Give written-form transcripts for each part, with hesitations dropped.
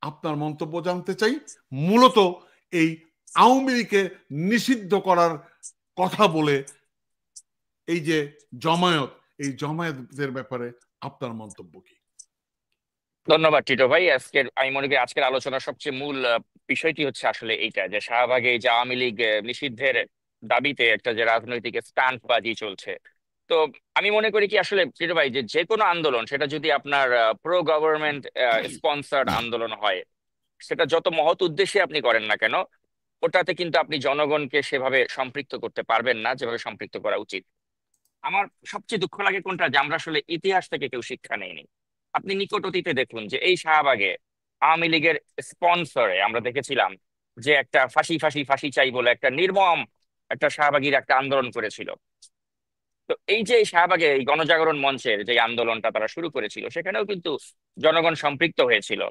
আপনার মন্তব্য জানতে চাই। মূলত এই আওয়ামী লীগকে নিষিদ্ধ করার কথা বলে এই যে জমায়েত, এই জমায়েতের ব্যাপারে আপনার মন্তব্য কি? ধন্যবাদ টিটো ভাই। আমি মনে করি আজকের আলোচনার সবচেয়ে মূল বিষয়টি হচ্ছে আসলে এইটা, যে শাহবাগে যে আওয়ামী লীগ নিষিদ্ধের দাবিতে একটা যে রাজনৈতিক স্টান্টবাজি চলছে। তো আমি মনে করি কি আসলে টিটো ভাই, যে যে কোনো আন্দোলন, সেটা যদি আপনার প্রো গভর্নমেন্ট স্পন্সার্ড আন্দোলন হয়, সেটা যত মহৎ উদ্দেশ্যে আপনি করেন না কেন, ওটাতে কিন্তু আপনি জনগণকে সেভাবে সম্পৃক্ত করতে পারবেন না যেভাবে সম্পৃক্ত করা উচিত। আমার সবচেয়ে দুঃখ লাগে কোনটা, যে আমরা আসলে ইতিহাস থেকে কেউ শিক্ষা নেইনি। আপনি নিকট অতীতে দেখুন যে এই শাহবাগে আওয়ামী লীগের স্পন্সরে আমরা দেখেছিলাম যে একটা ফাঁসি ফাঁসি ফাঁসি চাই বলে একটা নির্মম একটা শাহবাগীর একটা আন্দোলন করেছিল। তো এই যে এই শাহবাগে এই গণজাগরণ মঞ্চের যে আন্দোলনটা তারা শুরু করেছিল, সেখানেও কিন্তু জনগণ সম্পৃক্ত হয়েছিল।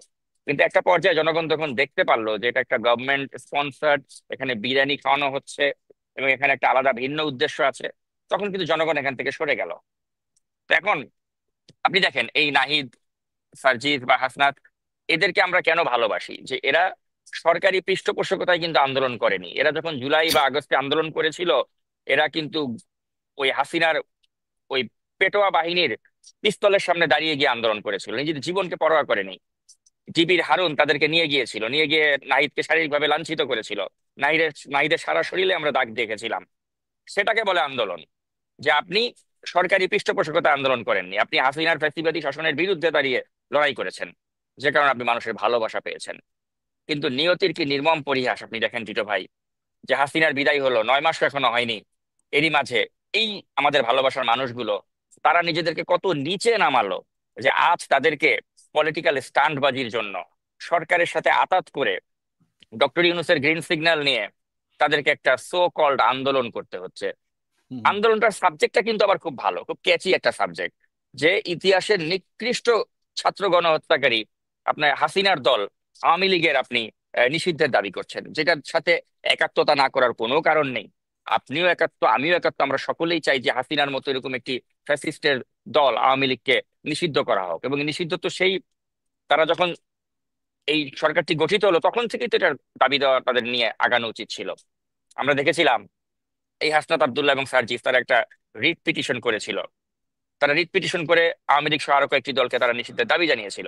কিন্তু একটা পর্যায়ে জনগণ তখন দেখতে পারলো যে এটা একটা গভর্নমেন্ট স্পন্সার্ড, এখানে বিরিয়ানি খাওয়ানো হচ্ছে এবং এখানে একটা আলাদা ভিন্ন উদ্দেশ্য আছে, তখন কিন্তু জনগণ এখান থেকে সরে গেল। তো এখন আপনি দেখেন এই নাহিদ, সার্জিস বা হাসনাত, এদেরকে আমরা কেন ভালোবাসি, যে এরা সরকারি পৃষ্ঠপোষকতায় কিন্তু আন্দোলন করেনি। এরা যখন জুলাই বা আগস্টে আন্দোলন করেছিল, এরা কিন্তু ওই হাসিনার ওই পেটোয়া বাহিনীর পিস্তলের সামনে দাঁড়িয়ে গিয়ে আন্দোলন করেছিল, নিজেদের জীবনকে পরোয়া করেনি। জিবির হারুন তাদেরকে নিয়ে গিয়েছিল, নিয়ে গিয়ে নাহিদকে শারীরিকভাবে লাঞ্ছিত করেছিল। নাহিদের সারা শরীরে আমরা দাগ দেখেছিলাম। সেটাকে বলে আন্দোলন, যে আপনি সরকারি পৃষ্ঠপোষকতা আন্দোলন করেননি, আপনি হাসিনার ফ্যাসিবাদী শাসনের বিরুদ্ধে দাঁড়িয়ে লড়াই করেছেন, যে কারণে আপনি মানুষের ভালোবাসা পেয়েছেন। কিন্তু নিয়তির কি নির্মম পরিহাস! আপনি দেখেন টিটো ভাই, যে হাসিনার বিদায় হলো, 9 মাস এখনো হয়নি, এরই মাঝে এই আমাদের ভালোবাসার মানুষগুলো তারা নিজেদেরকে কত নিচে নামালো, যে আজ তাদেরকে পলিটিক্যাল স্টান্টবাজির জন্য সরকারের সাথে আতাত করে ডক্টর ইউনূসের গ্রিন সিগন্যাল নিয়ে তাদেরকে একটা সো কল্ড আন্দোলন করতে হচ্ছে। আন্দোলনটার সাবজেক্টটা কিন্তু আবার খুব ভালো, খুব ক্যাচি একটা সাবজেক্ট, যে ইতিহাসের নিকৃষ্ট ছাত্র গণহত্যাকারী আপনার হাসিনার দল আওয়ামী লীগের আপনি নিষিদ্ধের দাবি করছেন, যেটার সাথে একাত্মতা না করার কোনো কারণ নেই। আপনিও একাত্ম, আমিও একাত্ম, আমরা সকলেই চাই যে হাসিনার মতো এরকম একটি ফ্যাসিস্টের দল আওয়ামী লীগকে নিষিদ্ধ করা হোক। এবং নিষিদ্ধ তো সেই তারা যখন এই সরকারটি গঠিত হলো তখন থেকেই তো এটার দাবি দেওয়া তাদের নিয়ে আগানো উচিত ছিল। আমরা দেখেছিলাম এই হাসনাত আব্দুল্লাহ এবং সার্জিস তারা একটা রিট পিটিশন করেছিল। তারা রিট পিটিশন করে আওয়ামী লীগ সহ আরো কয়েকটি দলকে তারা নিষিদ্ধের দাবি জানিয়েছিল।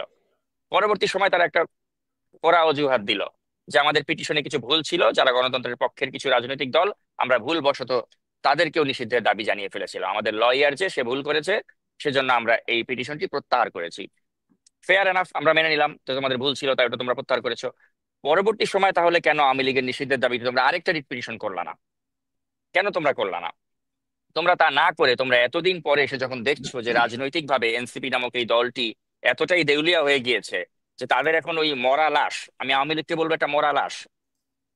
পরবর্তী সময় তারা একটা কড়া অজুহাত দিল যে আমাদের পিটিশনে কিছু ভুল ছিল, যারা গণতন্ত্রের পক্ষের কিছু রাজনৈতিক দল, আমরা ভুলবশত তাদেরকেও নিষিদ্ধের দাবি জানিয়ে ফেলেছিল। আমাদের লয়ার যে সে ভুল করেছে, সেজন্য আমরা এই পিটিশনটি প্রত্যাহার করেছি। ফেয়ার এনাফ, আমরা মেনে নিলাম তো তোমাদের ভুল ছিল, তাই ওটা তোমরা প্রত্যাহার করেছো। পরবর্তী সময় তাহলে কেন আওয়ামী লীগের নিষিদ্ধের দাবিতে তোমরা আরেকটা রিট পিটিশন করলা না? কেন তোমরা করলা না? তোমরা তা না করে তোমরা এতদিন পরে এসে যখন দেখছো যে রাজনৈতিক ভাবে এনসিপি নামক এই দলটি এতটাই দেউলিয়া হয়ে গিয়েছে, যে তাদের এখন ওই মরা লাশ, আমি আওয়ামী লীগকে বলবো একটা মরা লাশ।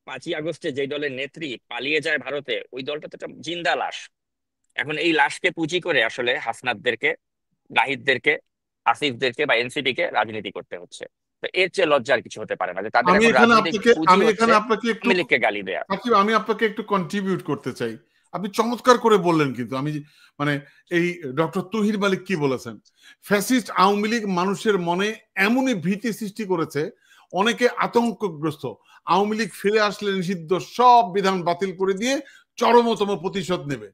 5ই আগস্টে যে দলের নেত্রী পালিয়ে যায় ভারতে, ওই দলটা তো একটা জিন্দা লাশ। এখন এই লাশকে পুঁজি করে আসলে হাসনাতদেরকে, নাহিদদেরকে, আসিফদেরকে বা এনসিপি কে রাজনীতি করতে হচ্ছে। তো এর চেয়ে লজ্জার কিছু হতে পারে না, যে তাদের এখন রাজনৈতিক পুঁজি হচ্ছে আওয়ামী লীগকে গালি দেয়া। আমি আপনাকে একটু কন্ট্রিবিউট করতে চাই। আপনি চমৎকার করে বললেন, কিন্তু আমি মানে এই ডক্টর তহির মালিক কি বলেছেন, ফ্যাসিস্ট আওয়ামী লীগ মানুষের মনে এমনই ভীতি সৃষ্টি করেছে, অনেকে আতঙ্কগ্রস্ত। আওয়ামী লীগ ফিরে আসলে নিষিদ্ধ সব বিধান বাতিল করে দিয়ে চরমতম প্রতিশোধ নেবে।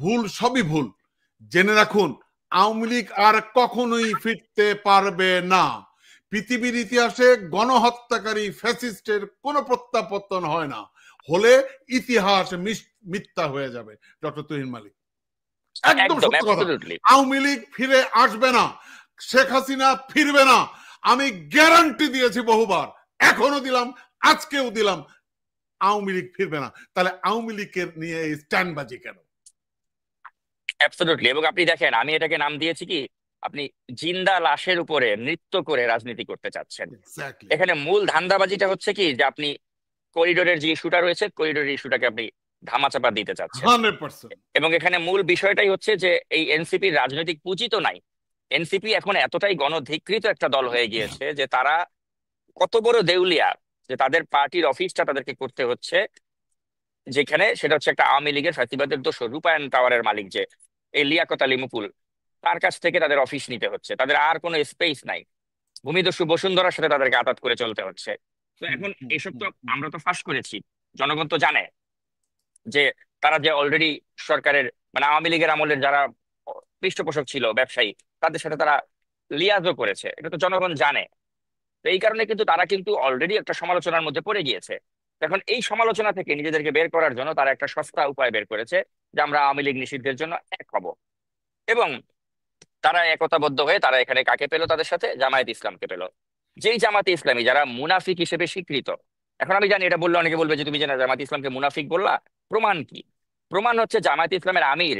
ভুল, সবই ভুল। জেনে রাখুন, আওয়ামী লীগ আর কখনোই ফিরতে পারবে না। পৃথিবীর ইতিহাসে গণহত্যাকারী ফ্যাসিস্টের কোনো প্রত্যাবর্তন হয় না, হলে ইতিহাস মিথ্যা হয়ে যাবে। ডক্টর তহিন মালিক একদম সত্য কথা। আওয়ামী লীগ ফিরে আসবে না, শেখ হাসিনা ফিরবে না, আমি গ্যারান্টি দিয়েছি বহুবার, এখনো দিলাম, আজকেও দিলাম, আওয়ামী লীগ ফিরবে না। তাহলে আওয়ামী লীগের নিয়ে স্ট্যান্ডবাজি কেন? অ্যাবসলিউটলি। এবং আপনি দেখেন, আমি এটাকে নাম দিয়েছি কি, আপনি জিন্দা লাশের উপরে নৃত্য করে রাজনীতি করতে চাচ্ছেন। এখানে মূল ধান্দাবাজিটা হচ্ছে কি, যে আপনি করিডোরের যে ইস্যুটা রয়েছে, করিডোরের ইস্যুটাকে আপনি ধামাচাপা দিতে চাচ্ছেন। 100%। এবং এখানে মূল বিষয়টাই হচ্ছে যে এই এনসিপির রাজনৈতিক পুঁজি তো নাই। এনসিপি এখন এতটাই গণধিকৃত একটা দল হয়ে গিয়েছে যে তারা কত বড় দেউলিয়া, যে তাদের পার্টির অফিসটা তাদেরকে করতে হচ্ছে যেখানে, সেটা হচ্ছে একটা আওয়ামী লীগের ফ্যাসিবাদের দোসর রূপায়ণ টাওয়ারের মালিক যে এই লিয়াকত আলী মুকুল, তার কাছ থেকে তাদের অফিস নিতে হচ্ছে। তাদের আর কোনো স্পেস নাই। ভূমিদস্যু বসুন্ধরার সাথে তাদেরকে আতাত করে চলতে হচ্ছে। তো হুম, এখন হুম, এসব তো হুম, হুম। আমরা তো ফাঁস করেছি, জনগণ তো জানে যে তারা যে অলরেডি সরকারের মানে আওয়ামী লীগের আমলের যারা পৃষ্ঠপোষক ছিল ব্যবসায়ী, তাদের সাথে তারা লিয়াজও করেছে, এটা তো জনগণ জানে। তো এই কারণে কিন্তু তারা কিন্তু অলরেডি একটা সমালোচনার মধ্যে পড়ে গিয়েছে। এখন এই সমালোচনা থেকে নিজেদেরকে বের করার জন্য তারা একটা সস্তা উপায় বের করেছে, যে আমরা আওয়ামী লীগ নিষিদ্ধের জন্য এক হব। এবং তারা একতাবদ্ধ হয়ে তারা এখানে কাকে পেল, তাদের সাথে জামায়াত ইসলামকে পেল। যেই জামাতে ইসলামী যারা মুনাফিক হিসেবে স্বীকৃত। এখন আমি জানি এটা বললে অনেকে বলবে যে তুমি যে না জামাত ইসলামকে মুনাফিক বললা, প্রমাণ কি? প্রমাণ হচ্ছে জামায়াত ইসলামের আমির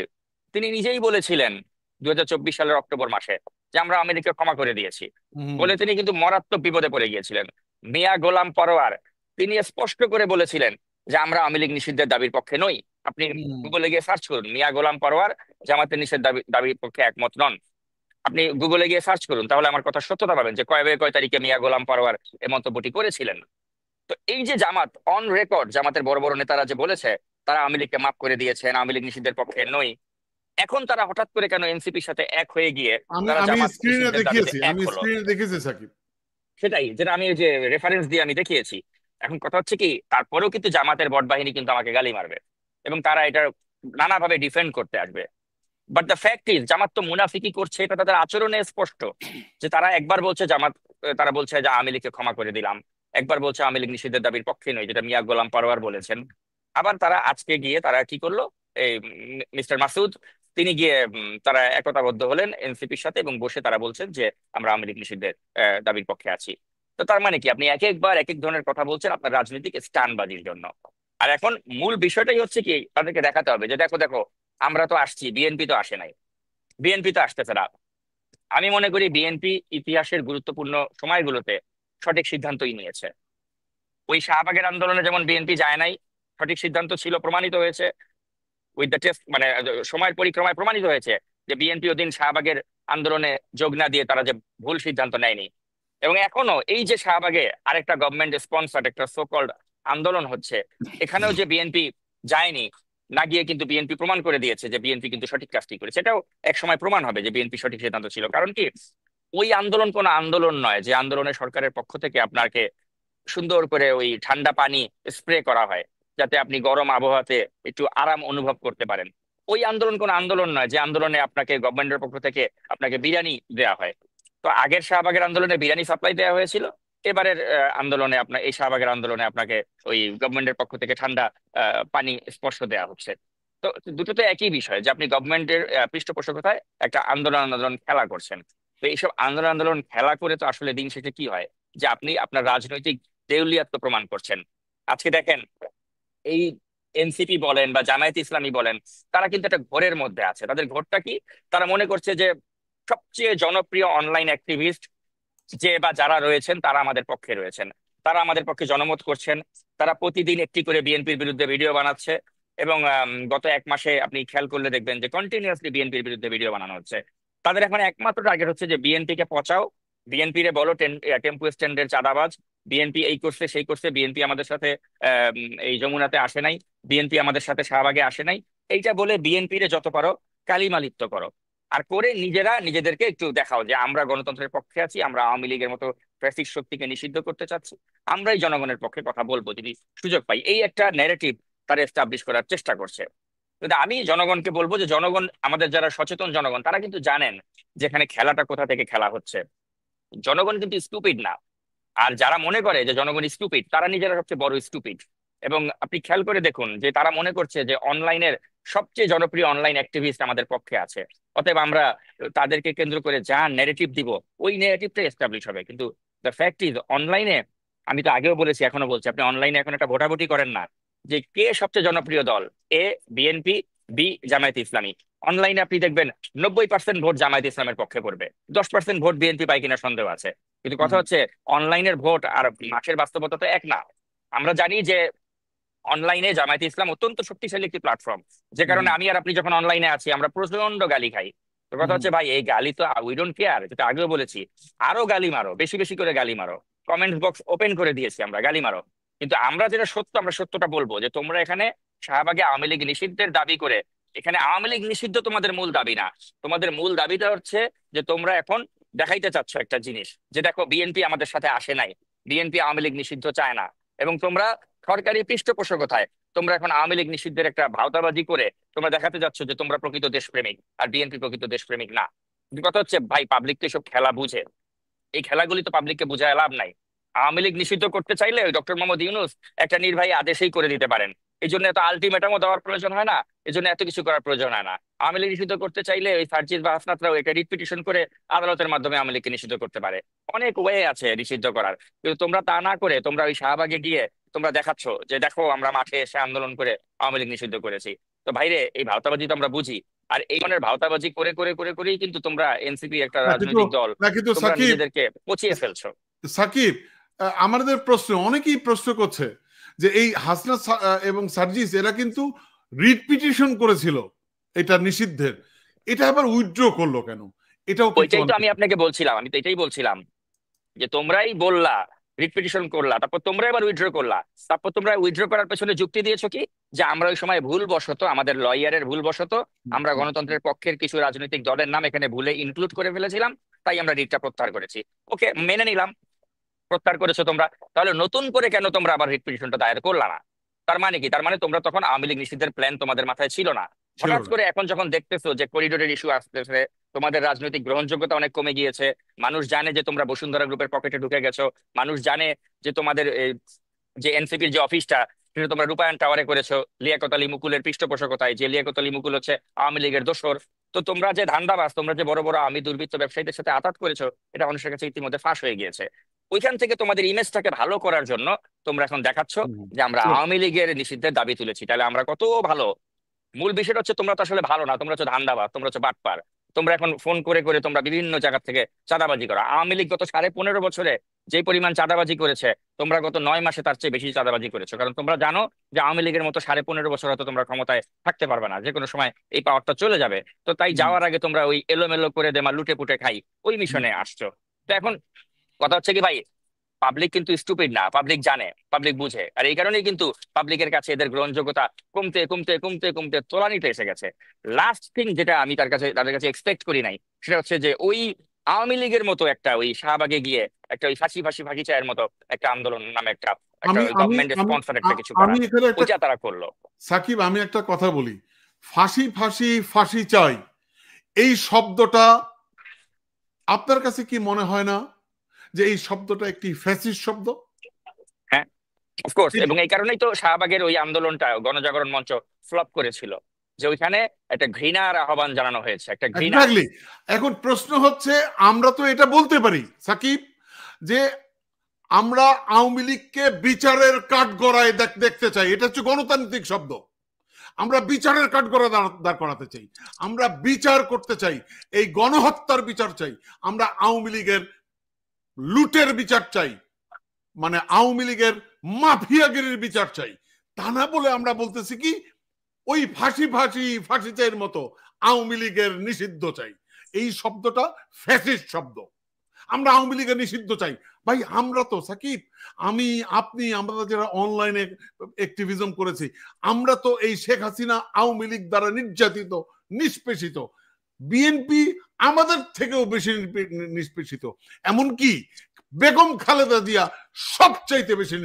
তিনি নিজেই বলেছিলেন 2024 সালের অক্টোবর মাসে যে আমরা আওয়ামী লীগকে ক্ষমা করে দিয়েছি। হুম, বলে তিনি কিন্তু মারাত্মক বিপদে পড়ে গিয়েছিলেন। মিয়া গোলাম পরোয়ার তিনি স্পষ্ট করে বলেছিলেন যে আমরা আওয়ামী লীগ নিষিদ্ধের দাবির পক্ষে নই। আপনি হুম, গুগলে গিয়ে সার্চ করুন, মিয়া গোলাম পরোয়ার জামাতের নিষেধ দাবির পক্ষে একমত নন। আপনি গুগলে গিয়ে সার্চ করুন, তাহলে আমার কথা সত্যতা পাবেন যে কয় তারিখে মিয়া গোলাম পরোয়ার এই মন্তব্যটি করেছিলেন। তো এই যে জামাত অন রেকর্ড, জামাতের বড় বড় নেতারা যে বলেছে তারা আওয়ামী লীগকে মাফ করে দিয়েছেন, আওয়ামী লীগ নিষিদ্ধের পক্ষে নই, এখন তারা হঠাৎ করে কেন এনসিপির সাথে এক হয়ে গিয়ে আমি তারা আমি জামাত স্ক্রিনে নিষিদ্ধের দাবিতে দেখিয়েছি, এক আমি হলো? স্ক্রিনে দেখেছি সাকিব। সেটাই যেটা আমি ওই যে রেফারেন্স দিয়ে আমি দেখিয়েছি। এখন কথা হচ্ছে কি, তারপরেও কিন্তু জামাতের বট বাহিনী কিন্তু আমাকে গালি মারবে এবং তারা এটা নানাভাবে ডিফেন্ড করতে আসবে। বাট দ্য ফ্যাক্ট ইজ জামাত তো মুনাফিকি করছে, এটা তাদের আচরণে স্পষ্ট। যে তারা একবার বলছে জামাত, তারা বলছে যে আওয়ামী লীগকে ক্ষমা করে দিলাম, একবার বলছে আওয়ামী লীগ নিষিদ্ধের দাবির পক্ষে নয়, যেটা মিয়া গোলাম পরোয়ার বলেছেন। আবার তারা আজকে গিয়ে তারা কি করলো, এই মিস্টার মাসুদ তিনি গিয়ে তারা একতাবদ্ধ হলেন এনসিপির সাথে এবং বসে তারা বলছেন যে আমরা আওয়ামী লীগ নিষিদ্ধের দাবির পক্ষে আছি। তো তার মানে কি, আপনি এক একবার এক এক ধরনের কথা বলছেন আপনার রাজনৈতিক স্টানবাজির জন্য। আর এখন মূল বিষয়টাই হচ্ছে কি, তাদেরকে দেখাতে হবে যে দেখো দেখো আমরা তো আসছি, বিএনপি তো আসে নাই, বিএনপি তো আসতেছে না। আমি মনে করি বিএনপি ইতিহাসের গুরুত্বপূর্ণ সময়গুলোতে সঠিক সিদ্ধান্তই নিয়েছে। ওই শাহবাগের আন্দোলনে যেমন বিএনপি যায় নাই, সঠিক সিদ্ধান্ত ছিল, প্রমাণিত হয়েছে উইথ দ্য টেস্ট, মানে সময়ের পরিক্রমায় প্রমাণিত হয়েছে যে বিএনপি ওদিন শাহবাগের আন্দোলনে যোগ না দিয়ে তারা যে ভুল সিদ্ধান্ত নেয়নি। এবং এখনো এই যে শাহবাগে আরেকটা গভর্নমেন্ট স্পন্সার্ড একটা সোকল্ড আন্দোলন হচ্ছে, এখানেও যে বিএনপি যায়নি, না গিয়ে কিন্তু বিএনপি প্রমাণ করে দিয়েছে যে বিএনপি কিন্তু সঠিক কাজটি করেছে। এটাও এক সময় প্রমাণ হবে যে বিএনপি সঠিক সিদ্ধান্ত ছিল। কারণ কি, ওই আন্দোলন কোনো আন্দোলন নয় যে আন্দোলনে সরকারের পক্ষ থেকে আপনাকে সুন্দর করে ওই ঠান্ডা পানি স্প্রে করা হয় যাতে আপনি গরম আবহাওয়াতে একটু আরাম অনুভব করতে পারেন। ওই আন্দোলন কোনো আন্দোলন নয় যে আন্দোলনে আপনাকে গভর্নমেন্টের পক্ষ থেকে আপনাকে বিরিয়ানি দেওয়া হয়। তো আগের শাহবাগের আন্দোলনে বিরিয়ানি সাপ্লাই দেওয়া হয়েছিল, এবারের আন্দোলনে আপনার এই শাহবাগের আন্দোলনে আপনাকে ওই গভর্নমেন্টের পক্ষ থেকে ঠান্ডা পানি স্পর্শ দেওয়া হচ্ছে। তো দুটো তো একই বিষয় যে আপনি গভর্নমেন্টের পৃষ্ঠপোষকতায় একটা আন্দোলন আন্দোলন খেলা করছেন। তো এইসব আন্দোলন আন্দোলন খেলা করে তো আসলে দিন শেষে কি হয়, যে আপনি আপনার রাজনৈতিক দেউলিয়াত্ব প্রমাণ করছেন। আজকে দেখেন এই এনসিপি বলেন বা জামায়াত ইসলামী বলেন, তারা কিন্তু একটা ঘোরের মধ্যে আছে। তাদের ঘোরটা কি, তারা মনে করছে যে সবচেয়ে জনপ্রিয় অনলাইন অ্যাক্টিভিস্ট যে বা যারা রয়েছেন তারা আমাদের পক্ষে রয়েছেন, তারা আমাদের পক্ষে জনমত করছেন। তারা প্রতিদিন একটি করে বিএনপির বিরুদ্ধে ভিডিও বানাচ্ছে এবং গত এক মাসে আপনি খেয়াল করলে দেখবেন যে কন্টিনিউয়াসলি বিএনপির বিরুদ্ধে ভিডিও বানানো হচ্ছে। তাদের এখন একমাত্র টার্গেট হচ্ছে যে বিএনপি কে পচাও, বিএনপি রে বলো টেম্পু স্ট্যান্ডের চাঁদাবাজ, বিএনপি এই করছে সেই করছে, বিএনপি আমাদের সাথে এই যমুনাতে আসে নাই, বিএনপি আমাদের সাথে শাহবাগে আসে নাই। এইটা বলে বিএনপি রে যত পারো কালিমালিপ্ত করো। আর করে নিজেরা নিজেদেরকে একটু দেখাও যে আমরা গণতন্ত্রের পক্ষে আছি, আমরা আওয়ামী লীগের মতো ফ্যাসিস্ট শক্তিকে নিষিদ্ধ করতে চাচ্ছি, আমরাই জনগণের পক্ষে কথা বলবো যদি সুযোগ পাই। এই একটা ন্যারেটিভ তারা এস্টাবলিশ করার চেষ্টা করছে। কিন্তু আমি জনগণকে বলবো যে জনগণ, আমাদের যারা সচেতন জনগণ, তারা কিন্তু জানেন যেখানে খেলাটা কোথা থেকে খেলা হচ্ছে। জনগণ কিন্তু স্টুপিড না। আর যারা মনে করে যে জনগণ স্টুপিড, তারা নিজেরা সবচেয়ে বড় স্টুপিড। এবং আপনি খেয়াল করে দেখুন যে তারা মনে করছে যে অনলাইনের সবচেয়ে জনপ্রিয় অনলাইন অ্যাক্টিভিস্ট আমাদের পক্ষে আছে, অতএব আমরা তাদেরকে কেন্দ্র করে যা নেগেটিভ দিব ওই নেগেটিভটা এস্টাবলিশ হবে। কিন্তু দ্য ফ্যাক্ট ইজ অনলাইনে, আমি তো আগেও বলেছি এখনো বলছি, আপনি অনলাইনে এখন একটা ভোটাভুটি করেন না যে কে সবচেয়ে জনপ্রিয় দল, এ বিএনপি, বি জামায়াত ইসলামী। অনলাইনে আপনি দেখবেন 90% ভোট জামায়াত ইসলামের পক্ষে পড়বে, 10% ভোট বিএনপি পায় কিনা সন্দেহ আছে। কিন্তু কথা হুম, হচ্ছে অনলাইনের ভোট আর মাঠের বাস্তবতা তো এক না। আমরা জানি যে অনলাইনে জামায়াতে ইসলাম অত্যন্ত শক্তিশালী একটি প্ল্যাটফর্ম, যে হুম, কারণে আমি আর আপনি যখন অনলাইনে আছি আমরা প্রচন্ড গালি খাই। তো কথা হুম, হচ্ছে ভাই এই গালি তো উই ডোন্ট কেয়ার, যেটা আগেও বলেছি, আরো গালি মারো, বেশি বেশি করে গালি মারো, কমেন্ট বক্স ওপেন করে দিয়েছি আমরা, গালি মারো। কিন্তু আমরা যেটা সত্য আমরা সত্যটা বলবো যে তোমরা এখানে শাহবাগে আওয়ামী লীগ নিষিদ্ধের দাবি করে, এখানে আওয়ামী লীগ নিষিদ্ধ তোমাদের মূল দাবি না। তোমাদের মূল দাবিটা হচ্ছে যে তোমরা এখন দেখাইতে চাচ্ছ একটা জিনিস যে দেখো বিএনপি আমাদের সাথে আসে নাই, বিএনপি আওয়ামী লীগ নিষিদ্ধ চায় না, এবং তোমরা সরকারি পৃষ্ঠপোষকতায় তোমরা এখন আওয়ামী লীগ নিষিদ্ধের একটা ভাওতাবাজি করে তোমরা দেখাতে যাচ্ছ যে তোমরা প্রকৃত দেশপ্রেমিক আর বিএনপি প্রকৃত দেশপ্রেমিক না। কিন্তু কথা হচ্ছে ভাই, পাবলিক তো এসব খেলা বুঝে, এই খেলাগুলি তো পাবলিককে বোঝায় লাভ নাই। আওয়ামী লীগ নিষিদ্ধ করতে চাইলে ডক্টর মোহাম্মদ ইউনূস একটা নির্বাহী আদেশেই করে দিতে পারেন, এই জন্য এত আলটিমেটামও দেওয়ার প্রয়োজন হয় না, এই জন্য এত কিছু করার প্রয়োজন হয় না। আওয়ামী লীগ নিষিদ্ধ করতে চাইলে ওই সার্জিস বা হাসনাতরাও একটা রিট পিটিশন করে আদালতের মাধ্যমে আওয়ামী লীগকে নিষিদ্ধ করতে পারে, অনেক ওয়ে আছে নিষিদ্ধ করার। কিন্তু তোমরা তা না করে তোমরা ওই শাহবাগে গিয়ে তোমরা দেখাচ্ছ যে দেখো আমরা মাঠে এসে আন্দোলন করে আওয়ামী লীগ নিষিদ্ধ করেছি। তো ভাইরে, এই ভাওতাবাজি তো আমরা বুঝি, আর এই ধরনের ভাওতাবাজি করে করে করে করেই কিন্তু তোমরা এনসিপি একটা না কিন্তু রাজনৈতিক দল, না কিন্তু তোমরা সাকিব, নিজেদেরকে পচিয়ে ফেলছো। সাকিব, আমাদের প্রশ্ন অনেকেই প্রশ্ন করছে যে এই হাসনা এবং সার্জিস এরা কিন্তু রিট পিটিশন করেছিল এটা নিষিদ্ধের, এটা আবার উইথড্র করলো কেন? এটাও কিন্তু ওইটাই তো অনেক। আমি আপনাকে বলছিলাম, আমি তো এটাই বলছিলাম যে তোমরাই বললা রিপিটিশন করলা, তারপর তোমরা এবার উইথড্র করলা, তারপর তোমরা উইথড্র করার পেছনে যুক্তি দিয়েছো কি যে আমরা ওই সময় ভুলবশত, আমাদের লয়ারের ভুলবশত আমরা গণতন্ত্রের পক্ষের কিছু রাজনৈতিক দলের নাম এখানে ভুলে ইনক্লুড করে ফেলেছিলাম, তাই আমরা রিটটা প্রত্যাহার করেছি। ওকে, মেনে নিলাম, প্রত্যাহার করেছো তোমরা, তাহলে নতুন করে কেন তোমরা আবার রিট পিটিশনটা দায়ের করলা না? তার মানে কি? তার মানে তোমরা তখন আওয়ামী লীগ নিষিদ্ধের প্ল্যান তোমাদের মাথায় ছিল না। ছিল হঠাৎ না। করে এখন যখন দেখতেছো যে করিডোরের ইস্যু আসতেছে, তোমাদের রাজনৈতিক গ্রহণযোগ্যতা অনেক কমে গিয়েছে, মানুষ জানে যে তোমরা বসুন্ধরা গ্রুপের পকেটে ঢুকে গেছো, মানুষ জানে যে তোমাদের যে এনসিপির যে অফিসটা সেটা তোমরা রূপায়ণ টাওয়ারে করেছো লিয়াকত আলী মুকুলের পৃষ্ঠপোষকতায়, যে লিয়াকত আলী মুকুল হচ্ছে আওয়ামী লীগের দোসর। তো তোমরা যে ধান্দাবাজ, তোমরা যে বড় বড় আওয়ামী দুর্বৃত্ত ব্যবসায়ীদের সাথে আতাত করেছো, এটা মানুষের কাছে ইতিমধ্যে ফাঁস হয়ে গিয়েছে। ওইখান থেকে তোমাদের ইমেজটাকে ভালো করার জন্য তোমরা এখন দেখাচ্ছ যে আমরা আওয়ামী লীগের নিষিদ্ধের দাবি তুলেছি, তাহলে আমরা কত ভালো। মূল বিষয়টা হচ্ছে তোমরা তো আসলে ভালো না, তোমরা হচ্ছে ধান্দাবাজ, তোমরা হচ্ছে বাটপার। তোমরা এখন ফোন করে করে তোমরা বিভিন্ন জায়গা থেকে চাঁদাবাজি করো। আওয়ামী লীগ গত 15.5 বছরে যে পরিমাণ চাঁদাবাজি করেছে, তোমরা গত 9 মাসে তার চেয়ে বেশি চাঁদাবাজি করেছো, কারণ তোমরা জানো যে আওয়ামী লীগের মতো 15.5 বছর হয়তো তোমরা ক্ষমতায় থাকতে পারবে না, যে কোনো সময় এই পাওয়ারটা চলে যাবে। তো তাই যাওয়ার আগে তোমরা ওই এলোমেলো করে দেমা লুটে পুটে খাই ওই মিশনে আসছো। তো এখন কথা হচ্ছে কি ভাই, পাবলিক কিন্তু স্টুপিড না, পাবলিক জানে, পাবলিক বুঝে, আর এই কারণেই কিন্তু পাবলিকের কাছে এদের গ্রহণযোগ্যতা কমতে কমতে কমতে কমতে তলানিতে এসে গেছে। লাস্ট থিং যেটা আমি তাদের কাছে এক্সপেক্ট করি নাই, সেটা হচ্ছে যে ওই আওয়ামী লীগের মতো একটা ওই শাহবাগে গিয়ে একটা ওই ফাঁসি ফাঁসি ফাঁসি চায়ের মতো একটা আন্দোলন নামে একটা একটা আমি আমি গভর্নমেন্ট আমি স্পন্সর একটা কিছু আমি করা, এখানে একটা, ওইটা তারা করলো। সাকিব আমি একটা কথা বলি, ফাঁসি ফাঁসি ফাঁসি চাই এই শব্দটা আপনার কাছে কি মনে হয় না যে এই শব্দটা একটি ফ্যাসিস্ট শব্দ? হ্যাঁ, অফকোর্স, এবং এই কারণেই তো শাহবাগের ওই আন্দোলনটা গণজাগরণ মঞ্চ ফ্লপ করেছিল, যে ওইখানে একটা ঘৃণার আহ্বান জানানো হয়েছে, একটা ঘৃণা। এক্স্যাক্টলি। এখন প্রশ্ন হচ্ছে, আমরা তো এটা বলতে পারি সাকিব যে আমরা আওয়ামী লীগকে বিচারের কাঠগড়ায় দেখতে চাই, এটা হচ্ছে গণতান্ত্রিক শব্দ। আমরা বিচারের কাঠগড়া দাঁড় করাতে চাই, আমরা বিচার করতে চাই, এই গণহত্যার বিচার চাই, আমরা আওয়ামী লীগের লুটের বিচার চাই, মানে আওয়ামী লীগের মাফিয়াগিরির বিচার চাই। তা না বলে আমরা বলতেছি কি ওই ফাঁসি ফাঁসি ফাঁসি চাইয়ের মতো আওয়ামী লীগের নিষিদ্ধ চাই। এই শব্দটা ফ্যাসিস্ট শব্দ। আমরা আওয়ামী লীগের নিষিদ্ধ চাই। ভাই আমরা তো সাকিব, আমি আপনি, আমরা যারা অনলাইনে অ্যাক্টিভিজম করেছি, আমরা তো এই শেখ হাসিনা আওয়ামী লীগ দ্বারা নির্যাতিত, নিষ্পেষিত। বিএনপি আমাদের থেকেও বেশি নিষ্পেষিত, এমনকি বেগম খালেদা জিয়া সবচাইতে বেশি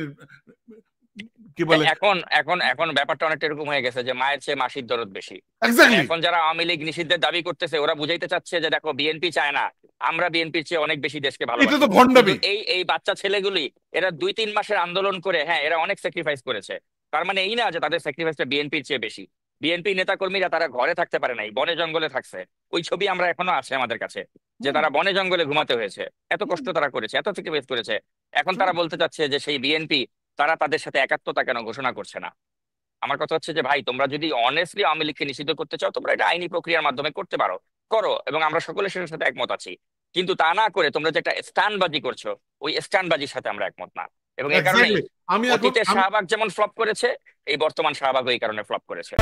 কি বলে, এখন এখন এখন ব্যাপারটা অনেকটা এরকম হয়ে গেছে যে মায়ের চেয়ে মাসির দরদ বেশি। এক্স্যাক্টলি। এখন যারা আওয়ামী লীগ নিষিদ্ধের দাবি করতেছে, ওরা বুঝাইতে চাচ্ছে যে দেখো বিএনপি চায় না, আমরা বিএনপির চেয়ে অনেক বেশি দেশকে এটা ভালোবাসি। তো কিন্তু ভণ্ডামি। এই এই বাচ্চা ছেলেগুলি, এরা 2-3 মাসের আন্দোলন করে, হ্যাঁ এরা অনেক স্যাক্রিফাইস করেছে, তার মানে এই না যে তাদের স্যাক্রিফাইসটা বিএনপির চেয়ে বেশি। বিএনপি নেতা কর্মীরা তারা ঘরে থাকতে পারে নাই, বনে জঙ্গলে থাকছে। ওই ছবি আমরা এখনো আছে আমাদের কাছে, যে তারা বনে জঙ্গলে ঘুমাতে হয়েছে, এত কষ্ট তারা করেছে, এত স্যাক্রিফাইস করেছে। এখন তারা বলতে চাচ্ছে যে সেই বিএনপি, তারা তাদের সাথে একাত্মতা কেন ঘোষণা করছে না? আমার কথা হচ্ছে যে ভাই, তোমরা যদি অনেস্টলি আওয়ামী লীগকে নিষিদ্ধ করতে চাও, তোমরা এটা আইনি প্রক্রিয়ার মাধ্যমে করতে পারো, করো, এবং আমরা সকলে সেটার সাথে একমত আছি। কিন্তু তা না করে তোমরা যে একটা স্ট্যান্ডবাজি করছো, ওই স্ট্যান্ডবাজির সাথে আমরা একমত না। এবং এই কারণেই এক্স্যাক্টলি। আমি এখন অতীতে শাহবাগ যেমন ফ্লপ করেছে, এই বর্তমান শাহবাগ এই কারণে ফ্লপ করেছে।